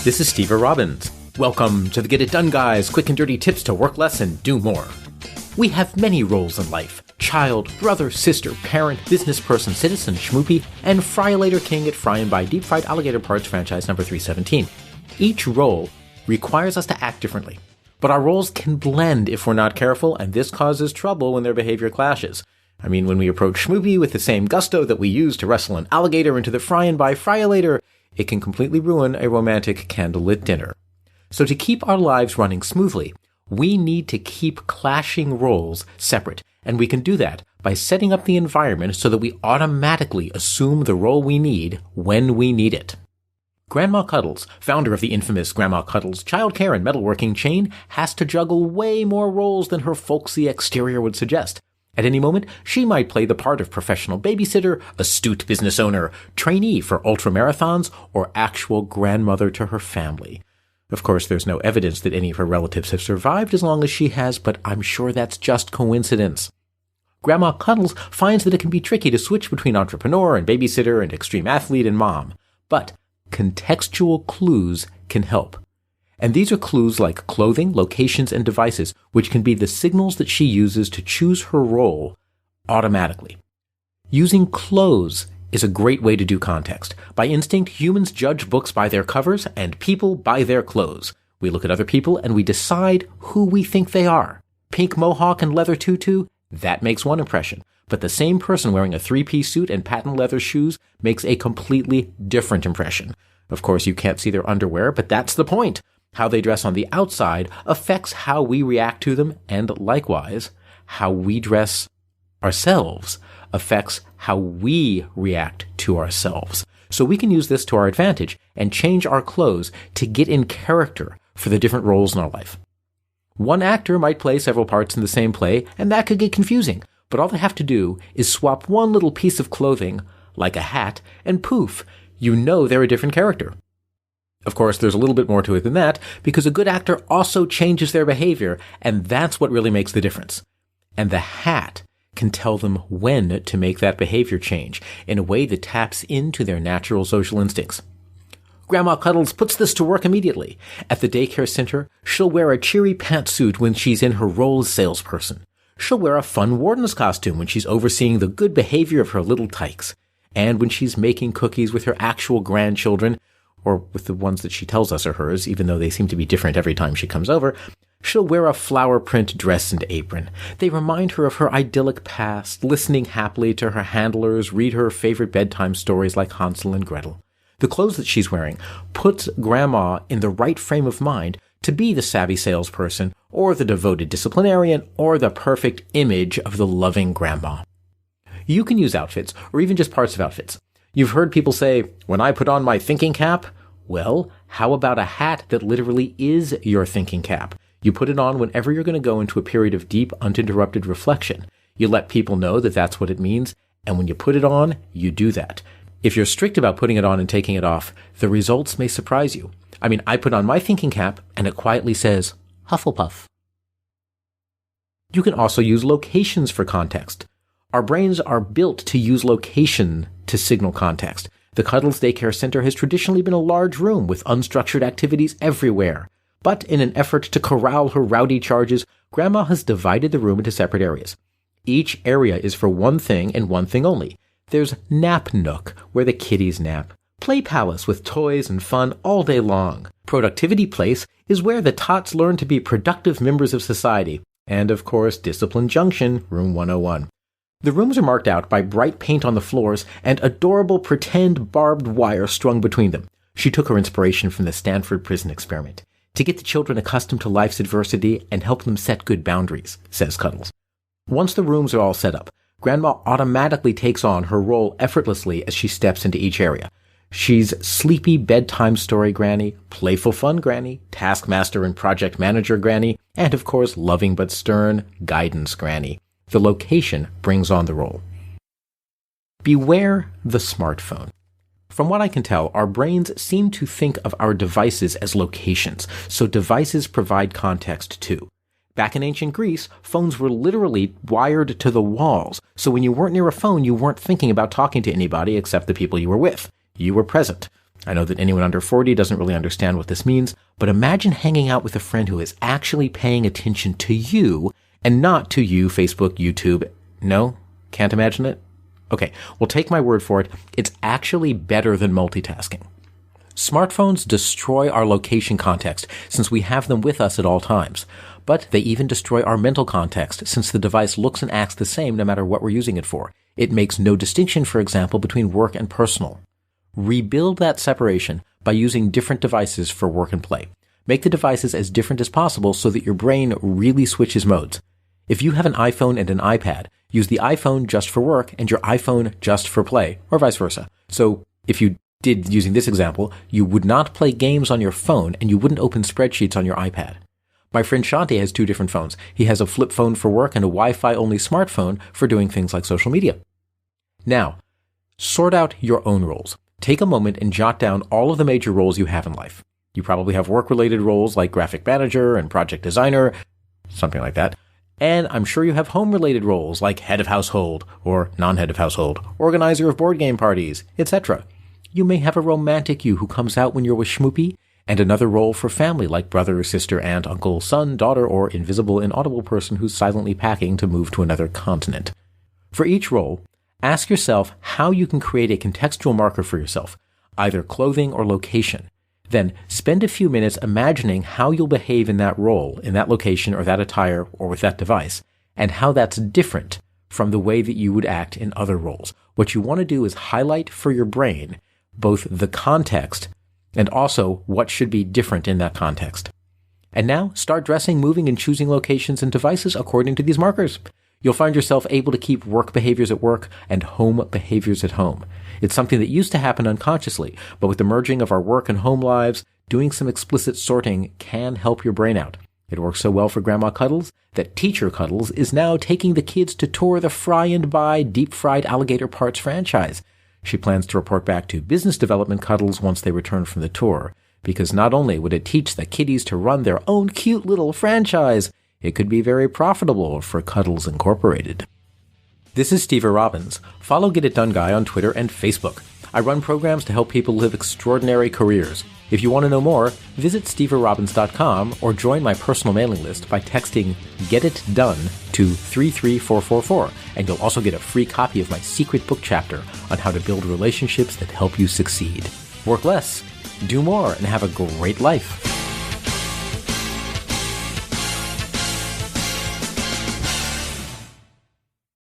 This is Steve Robbins. Welcome to the Get It Done Guys, quick and dirty tips to work less and do more. We have many roles in life: child, brother, sister, parent, business person, citizen, schmoopy, and fry-later king at Fry and Buy Deep Fried Alligator Parts franchise number 317. Each role requires us to act differently, but our roles can blend if we're not careful, and this causes trouble when their behavior clashes. I mean, when we approach schmoopy with the same gusto that we use to wrestle an alligator into the Fry and Buy fry-later, it can completely ruin a romantic candlelit dinner. So to keep our lives running smoothly, we need to keep clashing roles separate, and we can do that by setting up the environment so that we automatically assume the role we need when we need it. Grandma Cuddles, founder of the infamous Grandma Cuddles childcare and metalworking chain, has to juggle way more roles than her folksy exterior would suggest. At any moment, she might play the part of professional babysitter, astute business owner, trainee for ultramarathons, or actual grandmother to her family. Of course, there's no evidence that any of her relatives have survived as long as she has, but I'm sure that's just coincidence. Grandma Cuddles finds that it can be tricky to switch between entrepreneur and babysitter and extreme athlete and mom, but contextual clues can help. And these are clues like clothing, locations, and devices, which can be the signals that she uses to choose her role automatically. Using clothes is a great way to do context. By instinct, humans judge books by their covers and people by their clothes. We look at other people and we decide who we think they are. Pink mohawk and leather tutu, that makes one impression. But the same person wearing a three-piece suit and patent leather shoes makes a completely different impression. Of course, you can't see their underwear, but that's the point. How they dress on the outside affects how we react to them, and likewise, how we dress ourselves affects how we react to ourselves. So we can use this to our advantage and change our clothes to get in character for the different roles in our life. One actor might play several parts in the same play, and that could get confusing, but all they have to do is swap one little piece of clothing, like a hat, and poof, you know they're a different character. Of course, there's a little bit more to it than that, because a good actor also changes their behavior, and that's what really makes the difference. And the hat can tell them when to make that behavior change in a way that taps into their natural social instincts. Grandma Cuddles puts this to work immediately. At the daycare center, she'll wear a cheery pantsuit when she's in her role as salesperson. She'll wear a fun warden's costume when she's overseeing the good behavior of her little tykes. And when she's making cookies with her actual grandchildren, or with the ones that she tells us are hers, even though they seem to be different every time she comes over, she'll wear a flower print dress and apron. They remind her of her idyllic past, listening happily to her handlers read her favorite bedtime stories like Hansel and Gretel. The clothes that she's wearing puts Grandma in the right frame of mind to be the savvy salesperson, or the devoted disciplinarian, or the perfect image of the loving grandma. You can use outfits, or even just parts of outfits. You've heard people say, when I put on my thinking cap, well, how about a hat that literally is your thinking cap? You put it on whenever you're going to go into a period of deep, uninterrupted reflection. You let people know that that's what it means, and when you put it on, you do that. If you're strict about putting it on and taking it off, the results may surprise you. I mean, I put on my thinking cap, and it quietly says, Hufflepuff. You can also use locations for context. Our brains are built to use location to signal context. The Cuddles Daycare Center has traditionally been a large room with unstructured activities everywhere. But in an effort to corral her rowdy charges, Grandma has divided the room into separate areas. Each area is for one thing and one thing only. There's Nap Nook, where the kiddies nap. Play Palace with toys and fun all day long. Productivity Place is where the tots learn to be productive members of society. And of course, Discipline Junction, Room 101. The rooms are marked out by bright paint on the floors and adorable pretend barbed wire strung between them. She took her inspiration from the Stanford Prison Experiment to get the children accustomed to life's adversity and help them set good boundaries, says Cuddles. Once the rooms are all set up, Grandma automatically takes on her role effortlessly as she steps into each area. She's sleepy bedtime story granny, playful fun granny, taskmaster and project manager granny, and of course loving but stern guidance granny. The location brings on the role. Beware the smartphone. From what I can tell, our brains seem to think of our devices as locations, so devices provide context too. Back in ancient Greece, phones were literally wired to the walls, so when you weren't near a phone, you weren't thinking about talking to anybody except the people you were with. You were present. I know that anyone under 40 doesn't really understand what this means, but imagine hanging out with a friend who is actually paying attention to you and not to you, Facebook, YouTube. No? Can't imagine it? Okay, well, take my word for it. It's actually better than multitasking. Smartphones destroy our location context since we have them with us at all times. But they even destroy our mental context since the device looks and acts the same no matter what we're using it for. It makes no distinction, for example, between work and personal. Rebuild that separation by using different devices for work and play. Make the devices as different as possible so that your brain really switches modes. If you have an iPhone and an iPad, use the iPhone just for work and your iPhone just for play, or vice versa. So if you did using this example, you would not play games on your phone and you wouldn't open spreadsheets on your iPad. My friend Shanti has two different phones. He has a flip phone for work and a Wi-Fi only smartphone for doing things like social media. Now, sort out your own roles. Take a moment and jot down all of the major roles you have in life. You probably have work-related roles like graphic manager and project designer, something like that. And I'm sure you have home-related roles like head of household or non-head of household, organizer of board game parties, etc. You may have a romantic you who comes out when you're with Schmoopy, and another role for family like brother, sister, aunt, uncle, son, daughter, or invisible, inaudible person who's silently packing to move to another continent. For each role, ask yourself how you can create a contextual marker for yourself, either clothing or location. Then spend a few minutes imagining how you'll behave in that role, in that location or that attire or with that device, and how that's different from the way that you would act in other roles. What you want to do is highlight for your brain both the context and also what should be different in that context. And now start dressing, moving, and choosing locations and devices according to these markers. You'll find yourself able to keep work behaviors at work and home behaviors at home. It's something that used to happen unconsciously, but with the merging of our work and home lives, doing some explicit sorting can help your brain out. It works so well for Grandma Cuddles that Teacher Cuddles is now taking the kids to tour the Fry and Buy deep-fried alligator parts franchise. She plans to report back to Business Development Cuddles once they return from the tour, because not only would it teach the kiddies to run their own cute little franchise, it could be very profitable for Cuddles Incorporated. This is Steve Robbins. Follow Get It Done Guy on Twitter and Facebook. I run programs to help people live extraordinary careers. If you want to know more, visit steverobbins.com or join my personal mailing list by texting Get It Done to 33444, and you'll also get a free copy of my secret book chapter on how to build relationships that help you succeed. Work less, do more, and have a great life.